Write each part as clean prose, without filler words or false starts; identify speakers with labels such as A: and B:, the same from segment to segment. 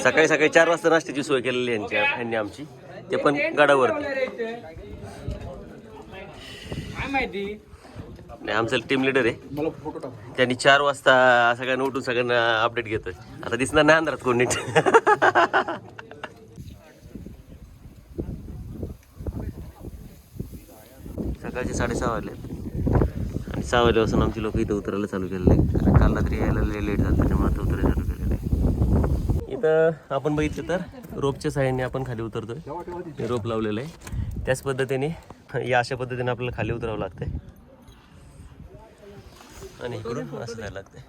A: सकाळी सकाळी 4 वाजता नाश्त्याची सोय केलेली यांनी आमची, ते पण गडावरती. नाही, आमचं टीम लिडर आहे, त्यांनी 4 वाजता सगळ्यांना उठून सगळ्यांना अपडेट घेतोय. आता दिसणार नाही अंधारात कोण नीट. सकाळचे 6:30 वाजले आणि 6 वाजल्यापासून आमची लोक इथं उतरायला चालू केलेलं आहे. कारण काल रात्री यायला लेट झालं, त्याच्यामुळे आता उतरायला चालू केलेलं आहे. इथं आपण बघितलं तर रोपच्या साह्याने आपण खाली उतरतोय. रोप लावलेलं आहे, त्याच पद्धतीने या अशा पद्धतीने आपल्याला खाली उतरावं लागतंय आणि इकडून असं जायला लागतंय.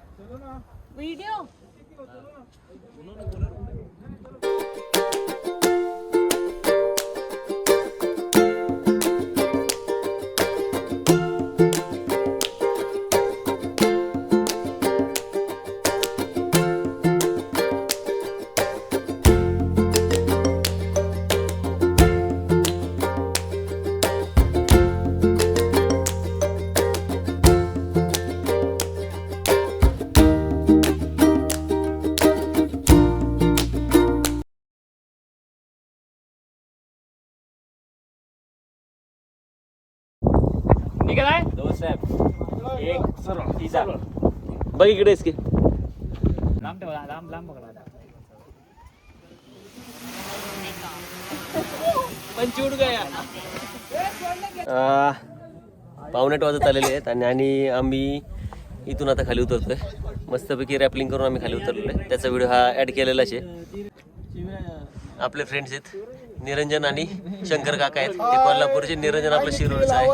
A: बघ इकडे की
B: लांब ठेवा, लांब लांब पकडा.
A: पावणे 8 वाजत आलेले आहेत आणि आम्ही इथून आता खाली उतरतोय. मस्तपैकी रॅपलिंग करून आम्ही खाली उतरलेलो आहे. त्याचा व्हिडिओ हा ॲड केलेलाच आहे. आपले फ्रेंड्स आहेत निरंजन आणि शंकर काका आहेत, ते कोल्हापूरचे. निरंजन आपलं शिरोळचं आहे.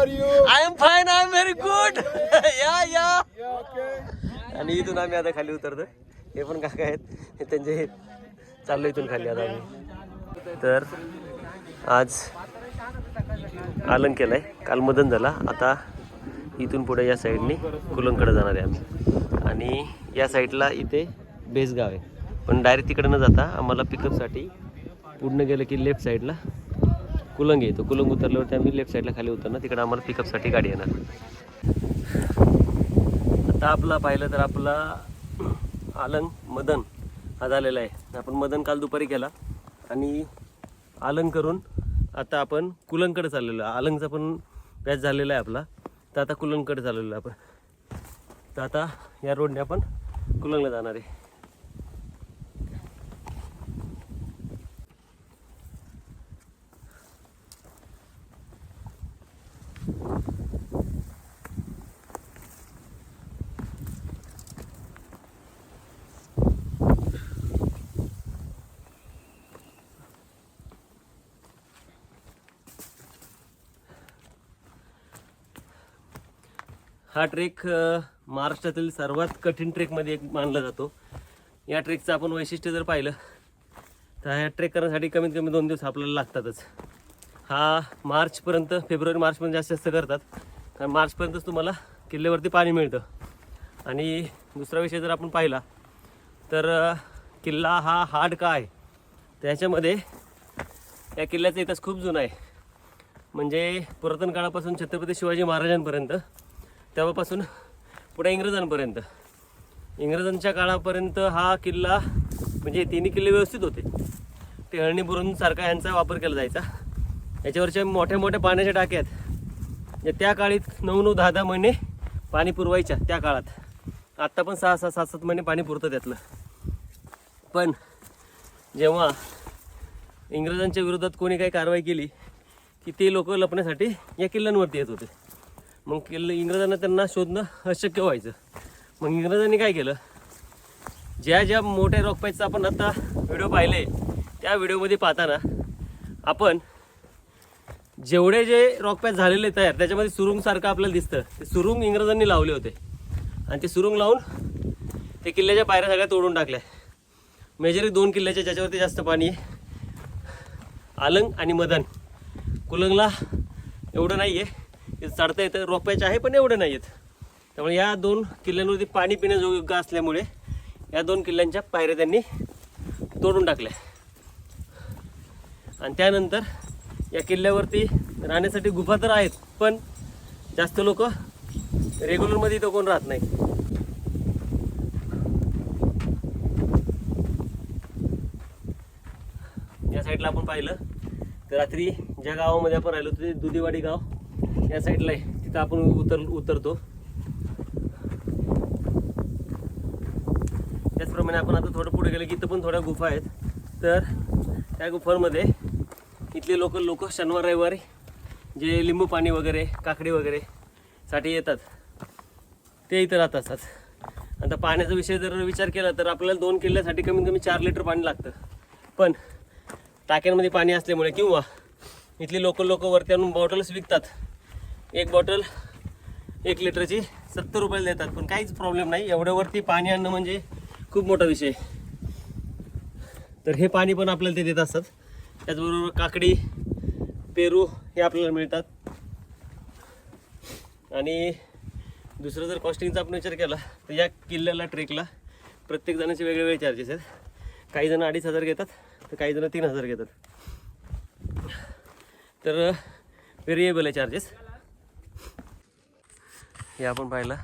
A: I am fine, I am very good. या आणि इथून आम्ही आता खाली उतरतोय. हे पण काका आहेत, हे त्यांचे चाललो इथून खाली आता आम्ही. तर आज आलन केलंय, काल मदन झाला. आता इथून पुढे या साईडने कुलंकडे जाणार आहे आम्ही. आणि या साईडला इथे बेसगाव आहे, पण डायरेक्ट तिकडे न जाता आम्हाला पिकअपसाठी पूर्ण गेलं की लेफ्ट साईडला कुलंग येतो. कुलंग उतरल्यावरती आम्ही लेफ्ट साईडला खाली उतरणार, तिकडे आम्हाला पिकअपसाठी गाडी येणार. आता आपला पाहिलं तर आपला आलन मदन हा झालेला आहे. आपण मदन काल दुपारी केला आणि आलन करून आता आपण कुलंगकडे चाललेलो आहे. आलंगचा पण बॅच झालेला आहे आपला, तर आता कुलंगकडे चाललेलो आहे आपण. तर आता या रोडने आपण कुलंगला जाणार आहे. हा ट्रेक महाराष्ट्रातील सर्वात कठीण ट्रेकमध्ये एक मानला जातो. या ट्रेकचं आपण वैशिष्ट्य जर पाहिलं तर ह्या ट्रेक करण्यासाठी कमीत कमी 2 दिवस आपल्याला लागतातच. हा मार्चपर्यंत, फेब्रुवारी मार्चपर्यंत जास्त करतात, कारण मार्चपर्यंतच तुम्हाला किल्ल्यावरती पाणी मिळतं. आणि दुसरा विषय जर आपण पाहिला तर किल्ला हा हार्ड का आहे, त्याच्यामध्ये या किल्ल्याचा इतिहास खूप जुना आहे. म्हणजे पुरातन काळापासून छत्रपती शिवाजी महाराजांपर्यंत, तेव्हापासून पुढे इंग्रजांच्या काळापर्यंत हा किल्ला, म्हणजे तिन्ही किल्ले व्यवस्थित होते. टेहळणी बुरुंजसारखा यांचा वापर केला जायचा. याच्यावरच्या मोठ्या मोठ्या पाण्याच्या टाक्या आहेत, त्या काळी 9-9, 10-10 महिने पाणी पुरवायच्या त्या काळात. आत्ता पण 6-6, 7-7 महिने पाणी पुरतं त्यातलं. पण जेव्हा इंग्रजांच्या विरोधात कोणी काही कारवाई केली की ते लोक लपण्यासाठी या किल्ल्यांवरती येत होते. मग इंग्रजांना त्यांना शोधणं अशक्य व्हायचं. मग इंग्रजांनी काय केलं, ज्या मोठ्या रॉकपॅचचा आपण आता व्हिडिओ पाहिले, त्या व्हिडिओमध्ये पाहताना आपण जेवढे जे रॉकपॅच झालेले तयार, त्याच्यामध्ये सुरुंगसारखं आपल्याला दिसतं. ते सुरुंग इंग्रजांनी लावले होते आणि ते सुरुंग लावून ते किल्ल्याच्या पायऱ्या सगळ्या तोडून टाकल्या. मेजरी 2 किल्ल्याच्या ज्याच्यावरती जास्त पाणी आहे, आलंग आणि मदन. कुलंगला एवढं नाही आहे, इथं चढता येतं, रॉकपॅच आहे पण एवढं नाही आहेत. त्यामुळे या 2 किल्ल्यांवरती पाणी पिण्यायोग्य असल्यामुळे या 2 किल्ल्यांच्या पायऱ्या त्यांनी तोडून टाकल्या. आणि त्यानंतर या किल्ल्यावरती राहण्यासाठी गुफा तर आहेत, पण जास्त लोक रेग्युलरमध्ये इथं कोण राहत नाही. साईडला आपण पाहिलं तर रात्री ज्या गावामध्ये आपण राहिलो ते दुधीवाडी गाव या साईडला आहे, तिथं आपण उतरतो. त्याचप्रमाणे आपण आता थोडं पुढे गेलं की इथं पण थोड्या गुफा आहेत. तर त्या गुफांमध्ये इथले लोक शनिवार रविवारी जे लिंबू पाणी वगैरे काकडी वगैरे साठी येतात ते इथं राहत असतात. आता पाण्याचा विषय जर विचार केला तर आपल्याला 2 किल्ल्यासाठी कमीत कमी 4 लिटर पाणी लागतं. पण टाक्यांमध्ये पाणी असल्यामुळे किंवा इथली लोक वरती आणून बॉटल्स विकतात. एक बॉटल 1 लिटरची 70 रुपयाला देतात. पण काहीच प्रॉब्लेम नाही, एवढ्यावरती पाणी आणणं म्हणजे खूप मोठा विषय. तर हे पाणी पण आपल्याला ते देत असतात. त्याचबरोबर काकडी पेरू हे आपल्याला मिळतात. आणि दुसरं जर कॉस्टिंगचा आपण विचार केला तर या किल्ल्याला ट्रेकला प्रत्येक जणांचे वेगवेगळे चार्जेस आहेत. काही जण 2,500 घेतात तर काही जण 3,000 घेतात. तर व्हेरिएबल आहे चार्जेस. हे आपण पाहिला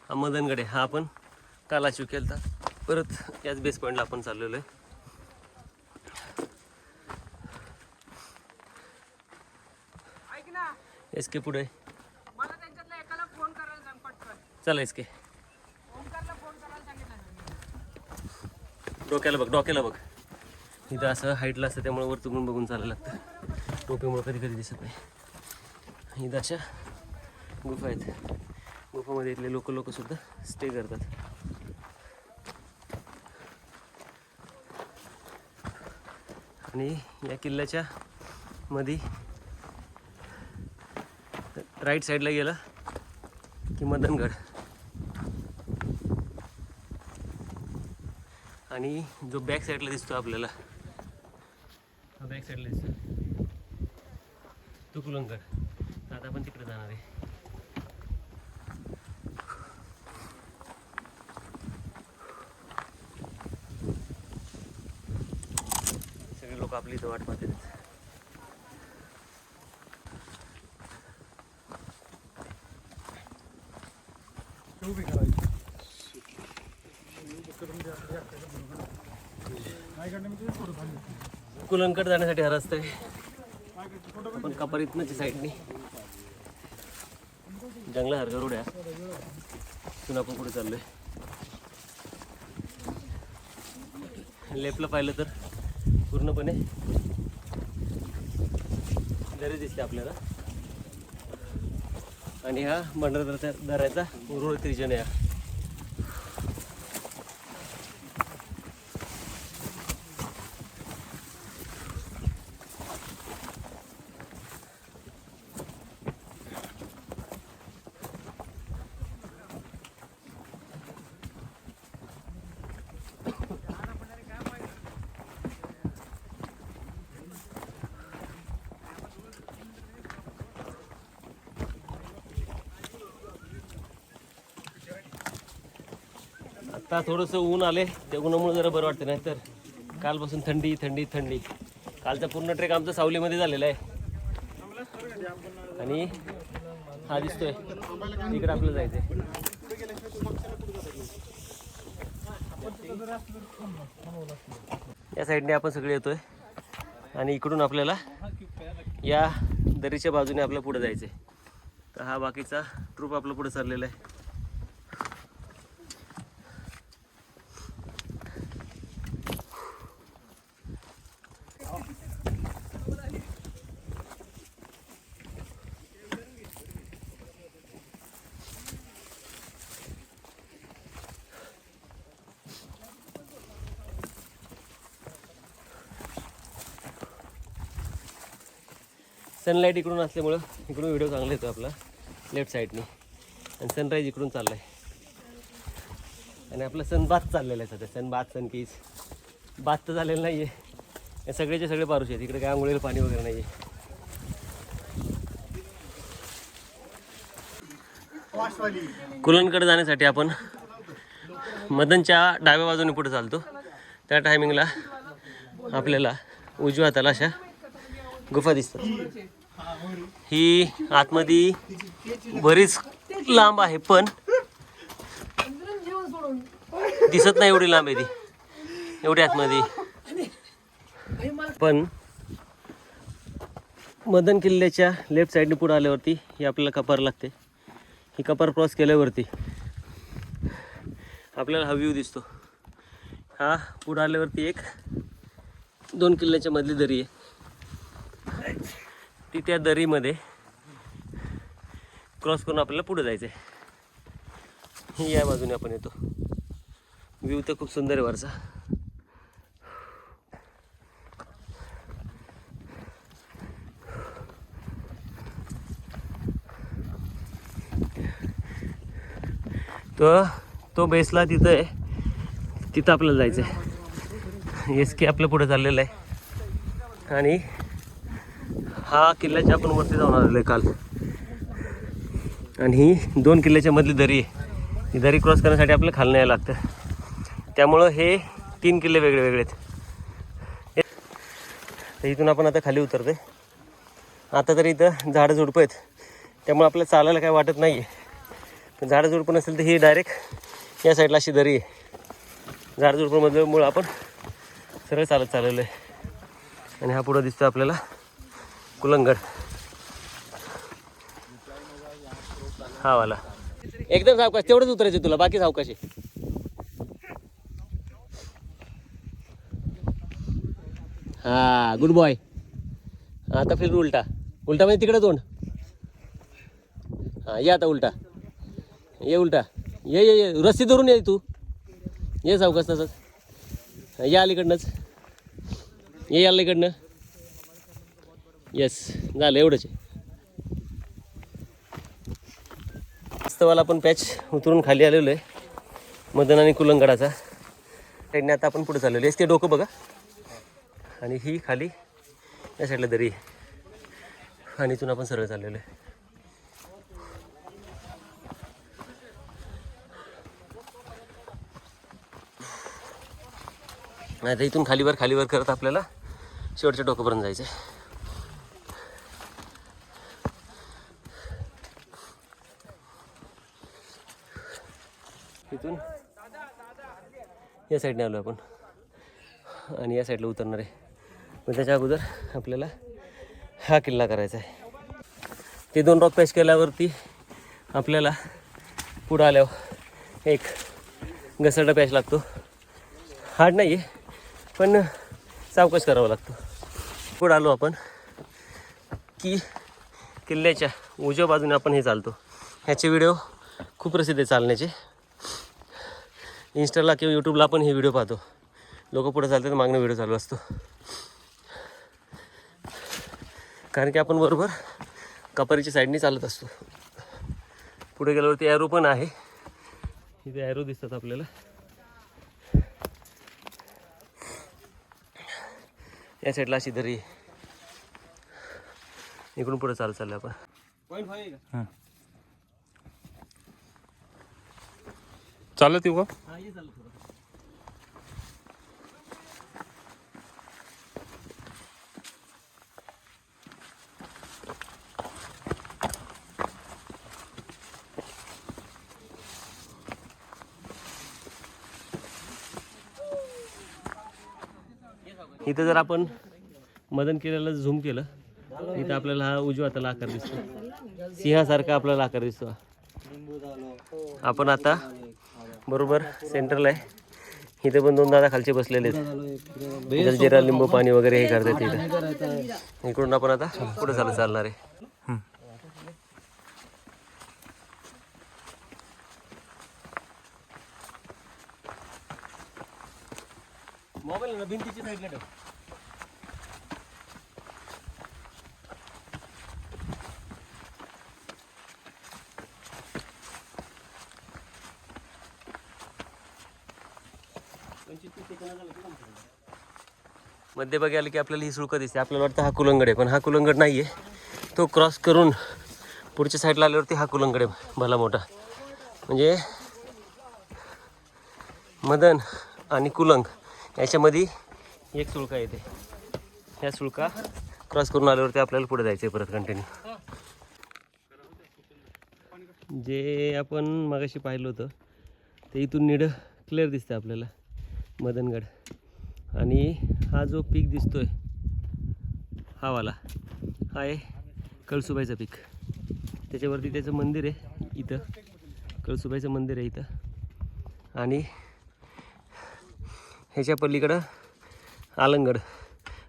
A: हा मदनगड आहे. हा आपण काल अचीव केला होता. परत याच बेस पॉईंटला आपण चाललेलो आहे. एस के पुढे चला एस के डोक्याला बघ. इथं असं हाईटला असतं त्यामुळे वर तुम्ही बघून चालायला लागतं. टोपीमुळे कधी दिसत नाही. इथं अशा गुफा आहेत. गुफामध्ये इथले लोक सुद्धा स्टे करतात. आणि या किल्ल्याच्या मध्ये राईट साईडला गेला की मदनगड आणि जो बॅक साईडला दिसतो आपल्याला हा बॅक साईडला दिसतो तो कुलंगड. आता आपण तिकडे जाणार आहे. सगळे लोक आपली इथं वाट पाहतात. कुलंगड जाण्यासाठी हा रस्ता आहे. आपण कपारीतनच साईडनी जंगलासारखा रोड आहे. तिथून आपण पुढे चाललोय. लेफ्टला पाहिलं तर पूर्णपणे दरी दिसते आपल्याला. आणि हा भंडारदऱ्याचा दऱ्याचा उर्वरित रिजन आहे. आता थोडंसं ऊन आले त्या उन्हामुळे जरा बरं वाटतं. नाही तर कालपासून थंडी. कालचा पूर्ण ट्रेक आमचा सावलीमध्ये झालेला आहे. आणि हा दिसतोय इकडे आपल्याला जायचंय. या साईडने आपण सगळे येतोय आणि इकडून आपल्याला या दरीच्या बाजूने आपल्याला पुढे जायचंय. तर हा बाकीचा ट्रूप आपला पुढे चाललेला आहे. सनलाईट इकडून असल्यामुळं इकडून व्हिडिओ चांगला येतो आपला लेफ्ट साईडनी. आणि सनराईज इकडून चालला आहे. आणि आपला सनबाथ चाललेला आहे सध्या. सनकीज बाथ तर झालेलं नाही आहे. हे सगळेचे सगळे पारुशे आहेत. इकडे काय आंघोळीला पाणी वगैरे नाही आहे. कुलनकडे जाण्यासाठी आपण मदनच्या डाव्या बाजूने पुढे चालतो. त्या टायमिंगला आपल्याला उजव्या हाताला अशा गुफा दिसतात. ही आतमध्ये बरीच लांब आहे पण दिसत नाही एवढी लांब आहे ती. एवढी आतमध्ये पण मदन किल्ल्याच्या लेफ्ट साईडने पुढे आल्यावरती ही आपल्याला कपार लागते. ही कपार क्रॉस केल्यावरती आपल्याला हा व्ह्यू दिसतो. हा पुढे आल्यावरती एक 2 किल्ल्याच्या मधली दरी आहे. ती त्या दरीमध्ये क्रॉस करून आपल्याला पुढे जायचं आहे. ही या बाजूने आपण येतो. व्ह्यू तर खूप सुंदर आहे वरचा. तो बेसला तिथं आहे, तिथं आपल्याला जायचं आहे. एस के आपल्या पुढे चाललेलं आहे आणि हा किल्ल्याच्या आपण वरती जाऊन आलेलो आहे काल. आणि ही 2 किल्ल्याच्या मधली दरी आहे. ही दरी क्रॉस करण्यासाठी आपल्याला खाली यायला लागतं. त्यामुळं हे 3 किल्ले वेगळे वेगळे आहेत. तर इथून आपण आता खाली उतरतोय. आता तरी इथं झाडं झुडपं आहेत, त्यामुळे आपल्याला चालायला काय वाटत नाही आहे. पण झाडं झुडपं नसेल तर ही डायरेक्ट या साईडला अशी दरी आहे. झाडं झुडपंमधल्यामुळं आपण सरळ चालत चाललेलो आहे. आणि हा पुढं दिसतो आपल्याला कुलंगड. हा वाला एकदम सावकाश, तेवढंच उतरायचं तुला, बाकी सावकाश आहे. हा गुड बॉय. आता फिर उलटा, उलटा म्हणजे तिकडे तोंड. हा ये आता उलटा, ये उलटा, ये ये ये रस्सी धरून ये तू, ये सावकाश तसंच. या अलीकडनंच ये, या अलीकडनं. येस झालं, एवढंच आहे. वाला आपण पॅच उतरून खाली आलेलो आहे मदन आणि कुलंगडाचा. साईडने आता आपण पुढे चाललेलो आहे. ते डोकं बघा. आणि ही खाली या साईडला दरी आहे आणि इथून आपण सरळ चाललेलो आहे. आता इथून खालीवर करत आपल्याला शेवटच्या डोक्यापर्यंत जायचं आहे. इथून या साईडने आलो आपण आणि या साईडला उतरणार आहे. पण त्याच्या अगोदर आपल्याला हा किल्ला करायचा आहे. ते 2 रॉक पॅच केल्यावरती आपल्याला पुढं आल्यावर एक घसरडा पॅच लागतो. हार्ड नाही आहे पण सावकाश करावा लागतो. पुढं आलो आपण की किल्ल्याच्या उजव्या बाजूने आपण हे चालतो. ह्याचे व्हिडिओ खूप प्रसिद्ध आहे चालण्याचे. इंस्टाला किंवा यूट्यूबला आपण हे व्हिडिओ पाहतो. लोक पुढे चालतात, मागणं व्हिडिओ चालू असतो. कारण की आपण बरोबर कपारीच्या साईडने चालत असतो. पुढे गेल्यावरती ॲरो पण आहे. इथे ॲरो दिसतात आपल्याला. या साईडला अशी दरी, इकडून पुढे चाललं आपण.
B: हां चालत येऊ का?
A: हा ये चाललं थोडं. इथं जर आपण मदन किल्ल्याला झूम केलं, इथं आपल्याला हा उजव्या हाताला आकार दिसतो. सिंहासारखा आपल्याला आकार दिसतो. आपण आता बरोबर सेंटरला आहे. इथे पण 2 दादा खालचे बसलेले आहेत. जलजिरा लिंबू पाणी वगैरे हे करतात इथं. इकडून आपण आता पुढे चालणार आहे. मोबाईल ना भिंतीची साईडला ठेव. मध्यभागी आलं की आपल्याला ही सुळका दिसते. आपल्याला वाटतं हा कुलंगड आहे, पण हा कुलंगड नाही आहे. तो क्रॉस करून पुढच्या साईडला आल्यावरती हा कुलंगड आहे भला मोठा. म्हणजे मदन आणि कुलंग याच्यामध्ये एक सुळका येते. ह्या सुळका क्रॉस करून आल्यावरती आपल्याला पुढे जायचं आहे परत कंटिन्यू. जे आपण मगाशी पाहिलं होतं ते इथून नीड क्लिअर दिसतं आपल्याला मदनगड. आणि हा जो पीक दिसतोय हा वाला हा आहे कळसुबाईचा पीक. त्याच्यावरती त्याचं मंदिर आहे इथं, कळसुबाईचं मंदिर आहे इथं. आणि ह्याच्या पलीकडं आलंगड,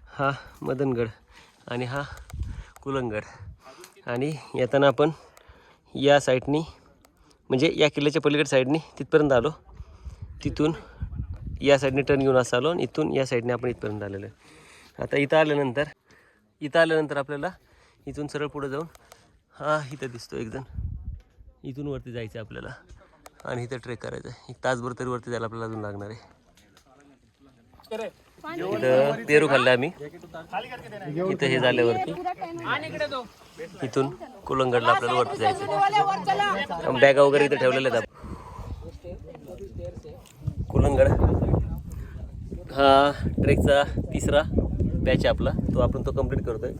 A: हा मदनगड आणि हा कुलंगड. आणि येताना आपण या साईडनी म्हणजे या किल्ल्याच्या पलीकडच्या साईडनी तिथपर्यंत आलो, तिथून या साईडने टर्न घेऊन असं आलो आणि इथून या साईडने आपण इथपर्यंत आलेलो आहे. आता इथं आल्यानंतर आपल्याला इथून सरळ पुढे जाऊन हा इथं दिसतो एक जण, इथून वरती जायचं आहे आपल्याला आणि इथं ट्रेक करायचं आहे. 1 तासभर तरी वरती जायला आपल्याला अजून लागणार आहे. इथं पेरू खाल्ले आम्ही. इथं हे झाल्यावरती इथून कुलंगडला आपल्याला वरती जायचं. बॅगा वगैरे इथं ठेवलेल्या आहेत. कुलंगड हा ट्रेकचा 3रा बॅच आहे आपला, तो कंप्लीट करतोय.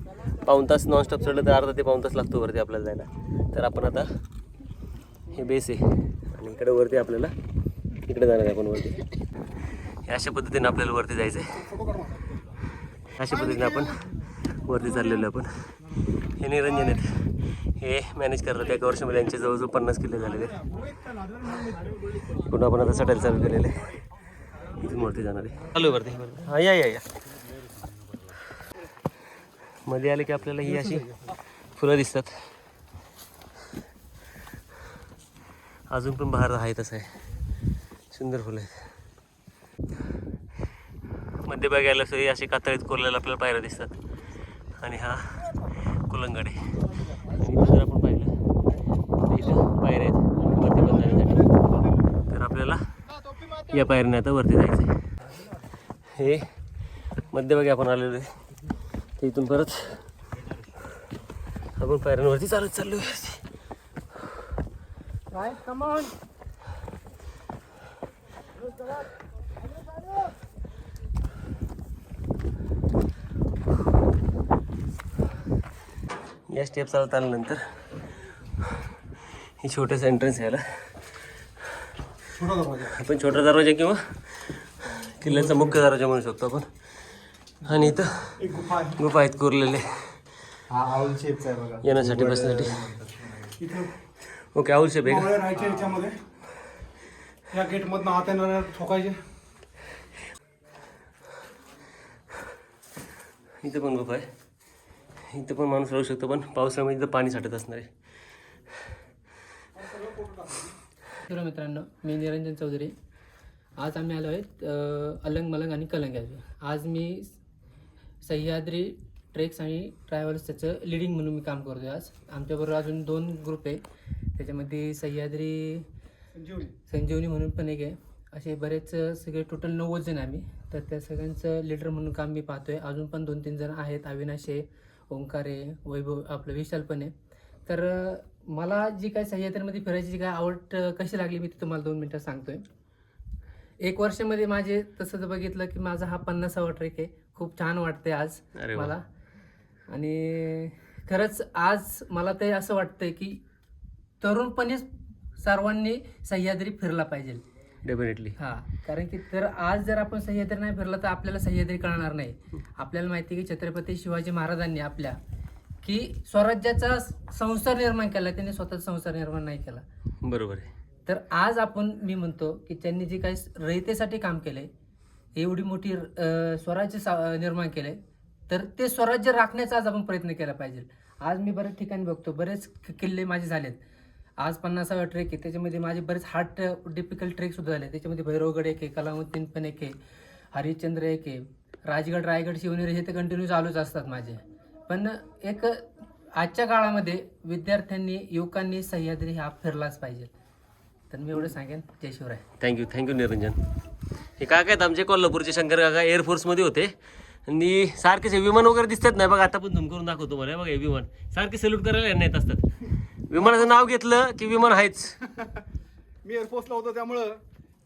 A: पाऊण तास नॉनस्टॉप चढलं तर अर्धा ते पाऊण तास लागतो वरती आपल्याला जायला. तर आपण आता हे बेस आहे आणि इकडे वरती आपल्याला इकडे जाणार आहे आपण वरती. अशा पद्धतीने आपल्याला वरती जायचं आहे. अशा पद्धतीने आपण वरती चाललेलो आपण. हे निरंजन आहेत, हे मॅनेज करतात. एका वर्षामध्ये यांचे जवळजवळ 50 किल्ले झालेले. पुन्हा आपण आता चढायला चालू केलेले. इथून वरती जाणार आहे. चालू आहे वरती. हां या मध्ये आले की आपल्याला ही अशी फुलं दिसतात. अजून पण बहार आहे तसं आहे, सुंदर फुलं आहेत. मध्यभागी आलं असं अशी कातळीत कोरलेल्या आपल्याला पायऱ्या दिसतात आणि हा कुलंगड आहे. आणि इथं जर आपण पाहिलं तर इथं पायऱ्या आहेत वरती पण जाण्यासाठी. तर आपल्याला या पायऱ्याने आता वरती जायचं आहे. हे मध्यभागी आपण आलेलो आहे. इथून परत आपण पायऱ्यांवरती चालत चाललो आहे. या स्टेप चालत आल्यानंतर हे छोटंसं एंट्रन्स यायला आपण छोटा दरवाजा किंवा किल्ल्याचा मुख्य दरवाजा म्हणू शकतो आपण. आणि इथं गुफा आहेत कोरलेले येण्यासाठी बसण्यासाठी. ओके आऊल शेप आहे का?
C: या गेट मधनं आत येणार ठोकायचे.
A: इथं पण गुफा आहे. इथं पण माणूस राहू शकतो, पण पावसाळ्यामध्ये इथं पाणी साठत असणार आहे.
D: तर मित्रांनो, मी निरंजन चौधरी. आज आम्ही आलो आहेत अलंग मलंग आणि कलंग यावे. आज मी सह्याद्री ट्रेक्स आणि ट्रॅव्हल्स त्याचं लिडिंग म्हणून मी काम करतो आहे. आज आमच्याबरोबर अजून 2 ग्रुप आहे. त्याच्यामध्ये सह्याद्री संजीवनी म्हणून पण एक आहे. असे बरेच सगळे टोटल 90 जण आम्ही. तर त्या सगळ्यांचं लीडर म्हणून काम मी पाहतो आहे. अजून पण 2-3 जण आहेत, अविनाश आहे, ओंकार आहे, वैभव आपलं विशाल पण आहे. तर मला जी काय सह्याद्रीमध्ये फिरायची जी काय आवड कशी लागली मी ती तुम्हाला 2 मिनटात सांगतोय. 1 वर्षामध्ये माझे तसं जर बघितलं की माझा हा 50वा ट्रेक आहे. खूप छान वाटते आज मला. आणि खरंच आज मला ते असं वाटतंय की तरुणपणे सर्वांनी सह्याद्री फिरला पाहिजे.
A: डेफिनेटली.
D: हां, कारण की तर आज जर आपण सह्याद्री नाही फिरला तर आपल्याला सह्याद्री कळणार नाही. आपल्याला माहिती आहे की छत्रपती शिवाजी महाराजांनी आपल्या की स्वराज्याचा संसार निर्माण केला, त्यांनी स्वतःचा संसार निर्माण नाही केला.
A: बरोबर आहे.
D: तर आज मी म्हणतो की त्यांनी जे काही रयतेसाठी काम केलंय, एवढी मोठी स्वराज्य निर्माण केलंय, तर ते स्वराज्य राखण्याचा आज आपण प्रयत्न केला पाहिजे. आज मी बऱ्याच ठिकाणी बघतो, बरेच किल्ले माझे झालेत. आज 50वा ट्रेक आहे, त्याच्यामध्ये माझे बरेच हार्ड डिफिकल्ट ट्रेक सुद्धा झाले. त्याच्यामध्ये भैरवगड एक आहे, कलामुद्दीन पण एक आहे, हरिश्चंद्र एक आहे, राजगड, रायगड, शिवनेरी हे तर कंटिन्यू चालूच असतात माझे. पण एक आजच्या काळामध्ये विद्यार्थ्यांनी, युवकांनी सह्याद्री हा फिरलाच पाहिजे. तर मी एवढं सांगेन. जय शिवराय.
A: थँक्यू निरंजन. हे काका आहेत आमचे कोल्हापूरचे, शंकर काका एअरफोर्समध्ये होते. आणि सारखे विमान वगैरे दिसतात नाही बघा. आता पण झूम करून दाखवतो मला. बघा हे विमान सारखे सल्यूट करायला यांना येत असतात. विमानाचं नाव घेतलं की विमान आहेच.
C: मी एअरफोर्सला होतो त्यामुळं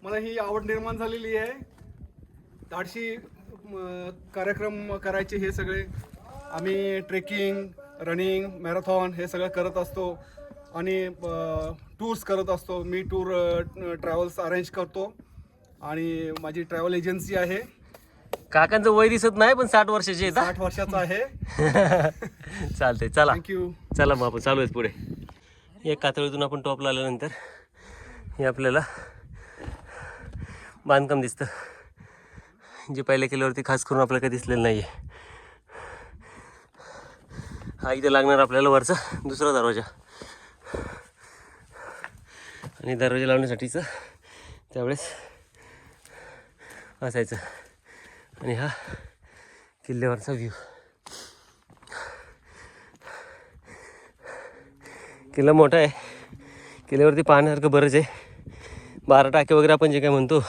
C: मला ही आवड निर्माण झालेली आहे. धाडशी कार्यक्रम करायचे हे सगळे. आम्ही ट्रेकिंग, रनिंग, मॅरेथॉन हे सगळं करत असतो आणि टूर्स करत असतो. मी ट्रॅव्हल्स अरेंज करतो आणि माझी ट्रॅव्हल एजन्सी आहे.
A: काकांचं वय दिसत नाही पण 60 वर्षाचे आहेत
C: 60 वर्षाचा आहे.
A: हा. चालतंय चला
C: थँक्यू.
A: चला मग आपण चालू आहेत पुढे. एक कातळीतून आपण टॉपला आल्यानंतर हे आपल्याला बांधकाम दिसतं, जे पहिल्या केल्यावरती खास करून आपल्याला काही दिसलेलं नाही आहे. हा इथे लागणार आपल्याला वरचा दुसरा दरवाजा, आणि दरवाजा लावण्यासाठीचं त्यावेळेस असायचं. आणि हा किल्ल्यावरचा व्ह्यू. किल्ला मोठा आहे, किल्ल्यावरती पाहण्यासारखं बरंच आहे. 12 टाके वगैरे आपण जे काय म्हणतो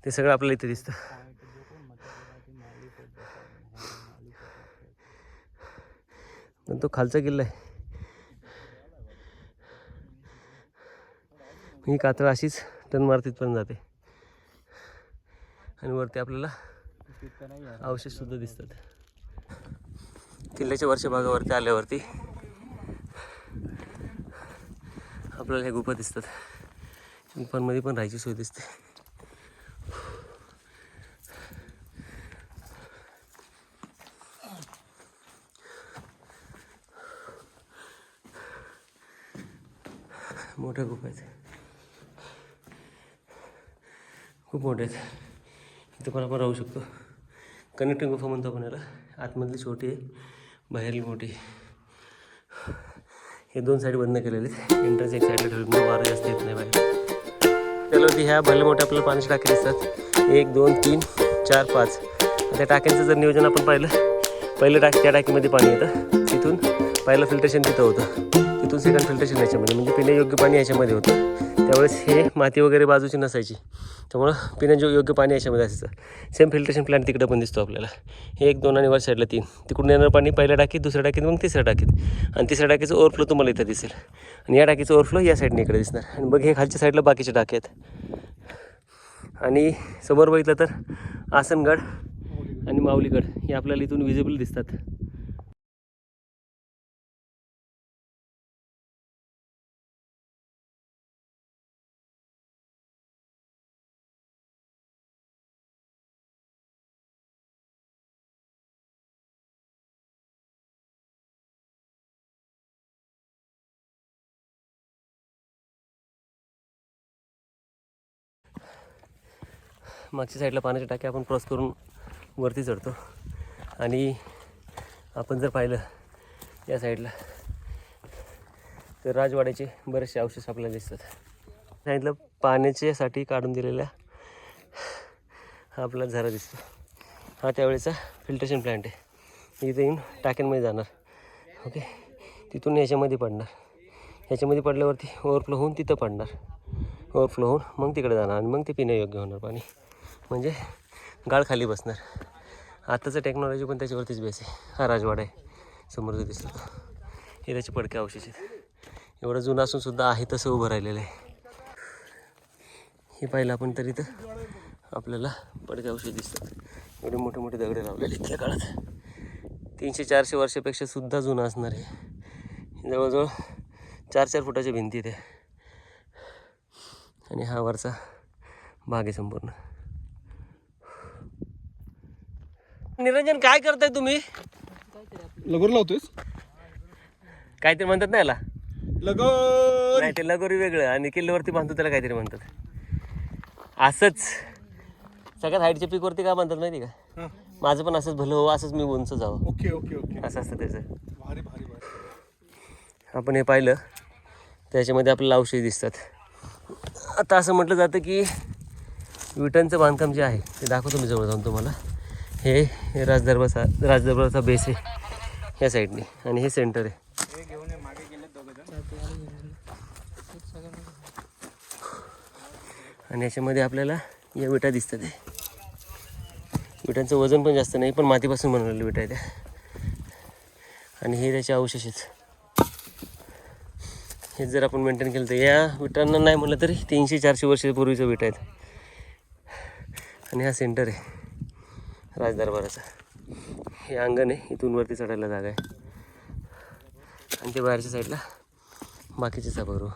A: ते सगळं आपल्याला इथे दिसतं. पण तो खालचा किल्ला आहे. ही कातळ अशीच टन मारतीतपर्यंत जाते आणि वरती आपल्याला अवशेष सुद्धा दिसतात. किल्ल्याच्या वरच्या भागावरती आल्यावरती आपल्याला ह्या गुफा दिसतात. गुफांमध्ये पण राहायची सोय दिसते. मोठ्या गुफा आहेत, खूप मोठे आहेत. इथं पण आपण राहू शकतो. कनेक्टिंग गुफा म्हणतो आपण याला. आतमधली छोटी आहे, बाहेरली मोठी आहे. हे 2 साईड बंद केलेले आहेत. एंट्रन्स एक साईडला ठेवली म्हणजे वारं जास्त येत नाही बाहेर. त्याच्यावरती ह्या भले मोठ्या आपल्याला पाण्याची टाकी दिसतात. 1 2 3 4 5. त्या टाक्यांचं जर नियोजन आपण पाहिलं, पहिलं टाकी त्या टाकीमध्ये पाणी येतं, तिथून पहिलं फिल्ट्रेशन तिथं होतं, तिथून सेकंड फिल्ट्रेशन याच्यामध्ये, म्हणजे पिण्यायोग्य पाणी याच्यामध्ये होतं. त्यावेळेस हे माती वगैरे बाजूची नसायची, त्यामुळं पिण्यायोग्य पाणी याच्यामध्ये असायचं. सेम फिल्ट्रेशन प्लांट तिकडं पण दिसतो आपल्याला. हे 1 2 आणि वर साईडला 3. तिकडून येणारं पाणी पहिल्या टाकीत, दुसऱ्या टाकीत, मग तिसऱ्या टाकीत, आणि तिसऱ्या टाकीचं ओव्हरफ्लो तुम्हाला इथं दिसेल, आणि या टाकीचं ओव्हरफ्लो या साईडने इकडे दिसणार. आणि मग हे खालच्या साईडला बाकीचे टाके आहेत. आणि समोर बघितलं तर आसनगड आणि माऊलीगड हे आपल्याला इथून विजिबल दिसतात. मागच्या साईडला पाण्याची टाकी आपण क्रॉस करून वरती चढतो, आणि आपण जर पाहिलं या साईडला तर राजवाड्याचे बरेचसे अवशेष आपल्याला दिसतात. सांगितलं पाण्याच्यासाठी काढून दिलेला हा आपला झरा दिसतो. हा त्यावेळेचा फिल्ट्रेशन प्लांट आहे. इथे येऊन टाक्यांमध्ये जाणार, ओके, तिथून याच्यामध्ये पडणार, याच्यामध्ये पडल्यावरती ओव्हरफ्लो होऊन तिथं पडणार, ओव्हरफ्लो होऊन मग तिकडे जाणार, आणि मग ते पिण्यायोग्य होणार पाणी, म्हणजे गाळ खाली बसणार. आत्ताचं टेक्नॉलॉजी पण त्याच्यावरतीच बेस आहे. हा राजवाडा आहे समोर जो दिसतो, हे त्याचे पडके अवशेष आहेत. एवढं जुनं असून सुद्धा आहे तसं उभं राहिलेलं आहे. हे पाहिलं आपण तरी तर आपल्याला पडके अवशेष दिसतात. एवढे मोठे मोठे दगडे लावलेले इथल्या काळात. 300-400 वर्षापेक्षा सुद्धा जुनं असणार आहे. जवळजवळ 4-4 फुटाच्या भिंती ते, आणि हा वरचा भाग आहे संपूर्ण. निरंजन काय करताय तुम्ही?
C: लगोर लावतोयस?
A: काहीतरी म्हणतात ना याला,
C: लगोर.
A: नाही ते लगोरी वेगळं, आणि किल्ल्यावरती बांधतो त्याला काहीतरी म्हणतात. असंच सगळ्यात हाईटच्या पीकवरती काय म्हणतात माहिती का? माझं पण असंच भलं हो, असंच मी उंच जावं,
C: ओके ओके ओके.
A: असं असतं त्याचं.
C: भारी भारी भारी.
A: आपण हे पाहिलं त्याच्यामध्ये आपल्याला अवशेष दिसतात. आता असं म्हटलं जातं की विटांचं बांधकाम जे आहे ते दाखवतो मी जवळ जाऊन तुम्हाला. हे राजदरबारचा बेस आहे ह्या साईडने, आणि हे सेंटर आहे. आणि याच्यामध्ये आपल्याला या विटा दिसतात. विटांचं वजन पण जास्त नाही, पण मातीपासून बनवलेल्या विटा आहेत त्या, आणि हे त्याचे अवशेष आहेत. हे जर आपण मेंटेन केलं तर या विटांना नाही म्हटलं तरी 300-400 वर्षापूर्वीचं विटा आहेत. आणि हा सेंटर आहे राजदरबाराचा. हे अंगण आहे, इथून वरती चढायला जागा आहे, आणि ते बाहेरच्या साईडला बाकीचे सभागृह.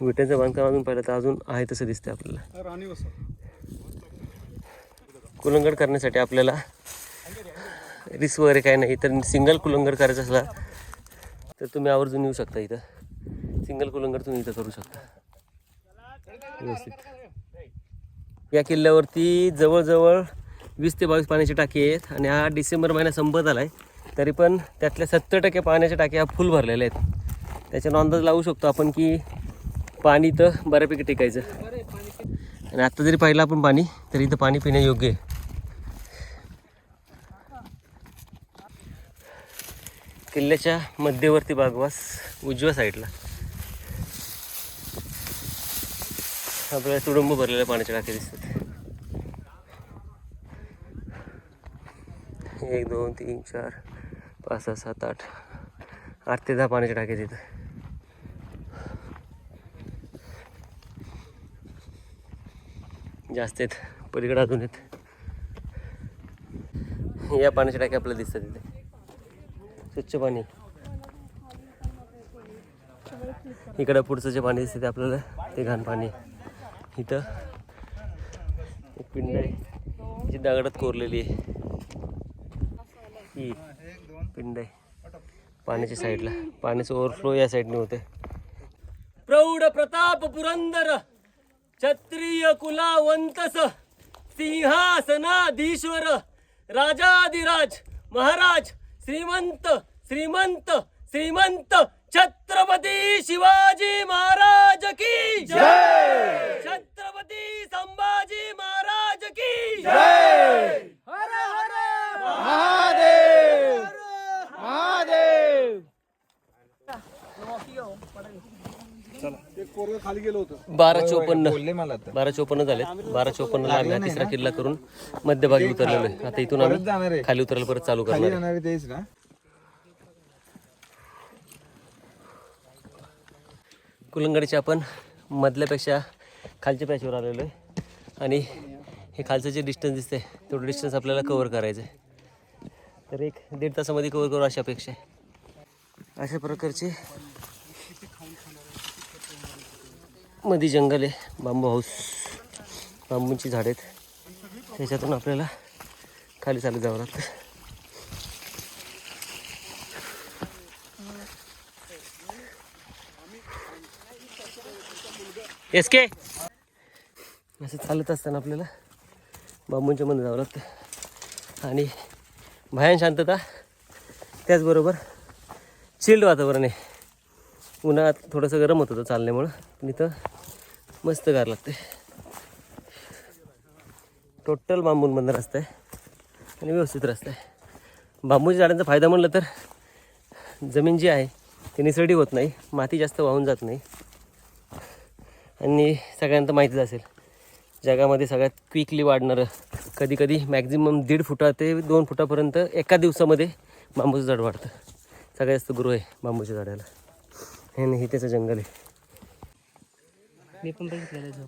A: विट्याचं बांधकाम अजून पाहिलं तर अजून आहे तसं दिसतंय आपल्याला.
C: राणी वसा
A: कुलंगड करण्यासाठी आपल्याला रिस्क वगैरे काही नाही. तर सिंगल कुलंगड करायचं असला तर तुम्ही आवर्जून येऊ शकता. इथं सिंगल कुलंगड तुम्ही इथं करू शकता व्यवस्थित. या किल्ल्यावरती जवळजवळ 20 ते 22 पाण्याची टाकी आहेत आणि हा डिसेंबर महिना संपत आला आहे तरी पण त्यातल्या 70% पाण्याच्या टाक्या फुल भरलेल्या आहेत. त्याच्यानं अंदाज लावू शकतो आपण की पाणी तर बऱ्यापैकी टिकायचं. आणि आत्ता जरी पाहिलं आपण पाणी तरी इथं पाणी पिण्यायोग्य आहे. किल्ल्याच्या मध्यवर्ती भागवास उजव्या साईडला आपल्याला तुडुंब भरलेल्या पाण्याच्या टाक्या दिसतात. 1 2 3 4 5 6 7 8 8 ते 10 पाण्याच्या टाक्या तिथं. जास्त आहेत पलीकडे अजून आहेत. या पाण्याच्या टाक्या आपल्याला दिसतात तिथे. स्वच्छ पाणी. इकडं पुढचं जे पाणी दिसते ते आपल्याला ते घाण पाणी. इथं एक पिंड आहे जी दगडात कोरलेली आहे. ही पिंड आहे पाण्याच्या साईडला. पाण्याचं ओव्हरफ्लो या साईडने होते. प्रौढ प्रताप पुरंदर क्षत्रिय कुलावंतस सिंहासनाधीश्वर राजाधिराज महाराज श्रीमंत श्रीमंत श्रीमंत छत्रपती शिवाजी महाराज की जय. छत्रपती संभाजी महाराज की जय. हर हर महादेव महादेव.
C: एक पोरग खाली गेलो होतं.
A: 12:54 झाले. 12:54 ला आम्ही तिसरा किल्ला करून मध्यभागी उतरलेलो आहे. आता इथून आम्ही खाली उतरायला परत चालू करणार. कुलंगडीच्या आपण मधल्यापेक्षा खालच्या पॅचवर आलेलो आहे आणि हे खालचं जे डिस्टन्स दिसतंय तेवढं डिस्टन्स आपल्याला कव्हर करायचं आहे. तर 1-1.5 तासामध्ये कव्हर करू अशा अपेक्षा आहे. अशा प्रकारचे मध्ये जंगल आहे. बांबू हाऊस बांबूंची झाडं आहेत. त्याच्यातून आपल्याला खाली चालत जावं लागतं. एसके असं चालत असताना आपल्याला बांबूंच्या मध्ये जावं लागतं आणि भयान शांतता त्याचबरोबर चिल्ड वातावरण आहे. उन्हाळ्यात थोडंसं गरम होत होतं चालण्यामुळं पण इथं मस्त गार लागते. टोटल बांबूंमधनं रस्ता आहे आणि व्यवस्थित रस्ता आहे. बांबूच्या झाडांचा फायदा म्हणलं तर जमीन जी आहे ती निसरडी होत नाही. माती जास्त वाहून जात नाही. आणि सगळ्यांना माहितीच असेल जगामध्ये सगळ्यात क्विकली वाढणारं कधी मॅक्झिमम 1.5 फुटा ते 2 फुटापर्यंत एका दिवसामध्ये बांबूचं झाड वाढतं. सगळ्यात जास्त ग्रो आहे बांबूच्या झाडाला. हे नाही त्याचं जंगल आहे.
D: मी पण बघितलेलं.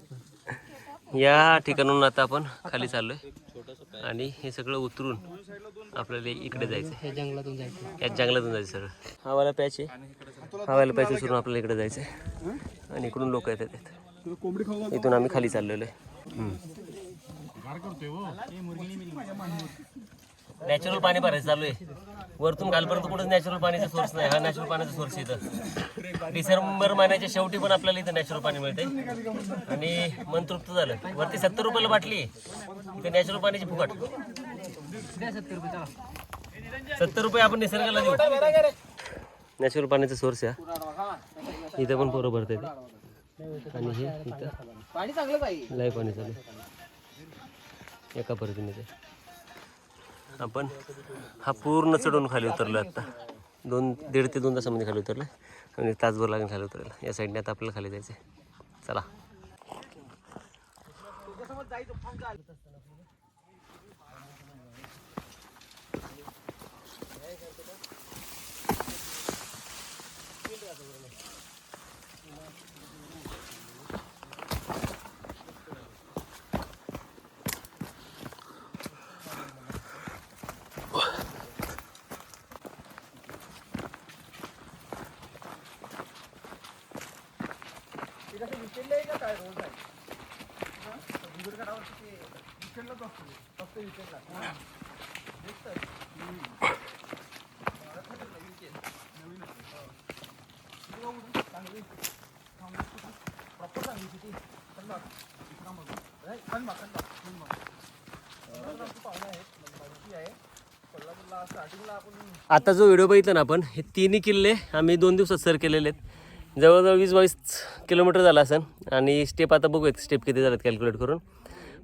A: या ठिकाणून आता आपण खाली चाललोय आणि हे सगळं उतरून आपल्याला इकडे जायचं आहे.
D: हे जंगलातून जायचं.
A: या जंगलातून जायचं सगळं. हवाला पॅच आहे. हवाला पॅच उचलून आपल्याला इकडे जायचं आहे आणि इकडून लोक येतात. इथून आम्ही खाली चाललेलो आहे. नॅचरल पाणी भरायचं चालू आहे. वरतून खालपर्यंत कुठंच नॅचरल पाण्याचा सोर्स नाही. हा नॅचरल पाण्याचा सोर्स इथं. डिसेंबर महिन्याच्या शेवटी पण आपल्याला इथं नॅचरल पाणी मिळते आणि मन तृप्त झालं. वरती 70 रुपयाला बाटली इथे नॅचरल पाण्याची फुकट. 70 रुपये आपण निसर्गाला देऊ. नॅचरल पाण्याचा सोर्स आहे. इथं पण पोरं भरते आणि हे इथं
D: पाणी चांगलं पाहिजे.
A: लाईव्ह पाणी चालू एका पद्धतीने. आपण हा पूर्ण चढून खाली उतरलो आता. 1.5 ते 2 तासामध्ये खाली उतरलं आणि तासभर लागेल खाली उतरायला. या साईडने आता आपल्याला खाली जायचं आहे. चला. आता जो व्हिडिओ बघितला ना आपण, हे तिन्ही किल्ले आम्ही 2 दिवसात सर केलेले आहेत. जवळजवळ 20-22 किलोमीटर झाला असेल. आणि स्टेप आता बघूयात स्टेप किती झालेत कॅल्क्युलेट करून.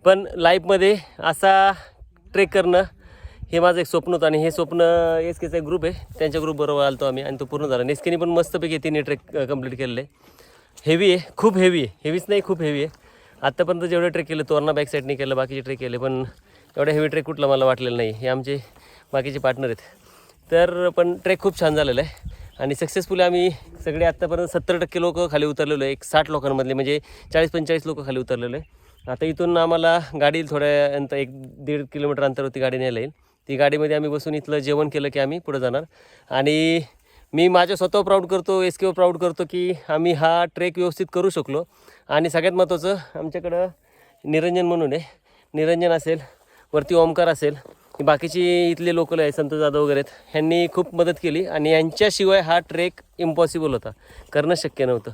A: पण लाईफमध्ये असा ट्रेक करणं हे माझं एक स्वप्न होतं. आणि हे स्वप्न एसकेचा एक ग्रुप आहे, त्यांच्या ग्रुपबरोबर आलतो आम्ही आणि तो पूर्ण झाला. एसकेने पण मस्तपैकी तिन्ही ट्रेक कंप्लीट केलेले. हेवी आहे, खूप हेवी आहे. हेवीच नाही, खूप हेवी आहे. आत्तापर्यंत जेवढे ट्रेक केले, तोरणा बॅक साईडने केलं, बाकीचे ट्रेक केले, पण एवढा हेवी ट्रेक कुठला मला वाटलेलं नाही. हे आमचे बाकीचे पार्टनर आहेत. तर पण ट्रेक खूप छान झालेला आहे. आणि सक्सेसफुली आम्ही सगळे आत्तापर्यंत 70% लोक खाली उतरलेलो आहे. एक 60 लोकांमधले म्हणजे 40-45 लोक खाली उतरलेलो आहे. आता इथून आम्हाला गाडी थोड्या अंतर 1-1.5 किलोमीटर अंतरावरती गाडी न्यायला येईल. ती गाडीमध्ये आम्ही बसून इथलं जेवण केलं की आम्ही पुढे जाणार. आणि मी माझ्या स्वतः प्राऊड करतो, एसकेवर प्राऊड करतो की आम्ही हा ट्रेक व्यवस्थित करू शकलो. आणि सगळ्यात महत्त्वाचं आमच्याकडं निरंजन म्हणून आहे. निरंजन असेल, वरती ओमकार असेल, बाकीची इथले लोकल आहे, संतोष जाधव वगैरे आहेत, ह्यांनी खूप मदत केली. आणि यांच्याशिवाय हा ट्रेक इम्पॉसिबल होता, करणं शक्य नव्हतं.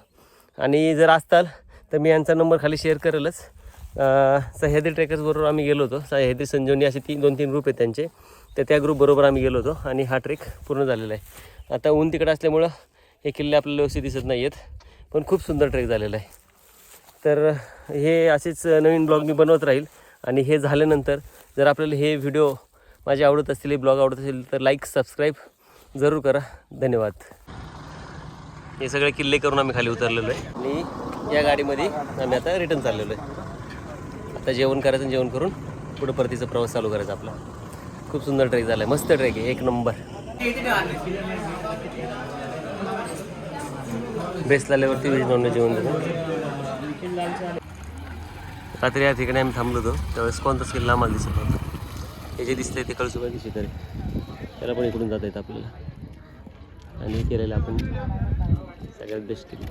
A: आणि जर असताल तर मी यांचा नंबर खाली शेअर करेलच. सह्याद्री ट्रेकर्सबरोबर आम्ही गेलो होतो. सह्याद्री संजीवनी असे 2-3 ग्रुप आहेत त्यांचे, तर त्या ग्रुपबरोबर आम्ही गेलो होतो आणि हा ट्रेक पूर्ण झालेला आहे. आता ऊन तिकडे असल्यामुळं हे किल्ले आपल्याला व्यवस्थित दिसत नाही आहेत, पण खूप सुंदर ट्रेक झालेला आहे. तर हे असेच नवीन ब्लॉग मी बनवत राहील. आणि हे झाल्यानंतर जर आपल्याला हे व्हिडिओ माझे आवडत असतील, हे ब्लॉग आवडत असेल तर लाईक सबस्क्राईब जरूर करा. धन्यवाद. हे सगळे किल्ले करून आम्ही खाली उतरलेलो आहे आणि या गाडीमध्ये आम्ही आता रिटर्न चाललेलो आहे. आता जेवण करायचं, जेवण करून पुढं परतीचा प्रवास चालू करायचा आपला. खूप सुंदर ट्रेक झाला आहे, मस्त ट्रेक आहे, 1 नंबर. बेस्ट आल्यावरती व्हेज नॉनव्हेज जेवण देतो. रात्री या ठिकाणी आम्ही थांबलो होतो, त्यावेळेस कोणताच किल्ला आम्हाला दिसत नव्हता. हे जे दिसतंय ते कळसुबाई शिखर आहे, त्याला पण इकडून जाता येतं आपल्याला. आणि केलेलं आपण सगळ्यात बेस्ट केली.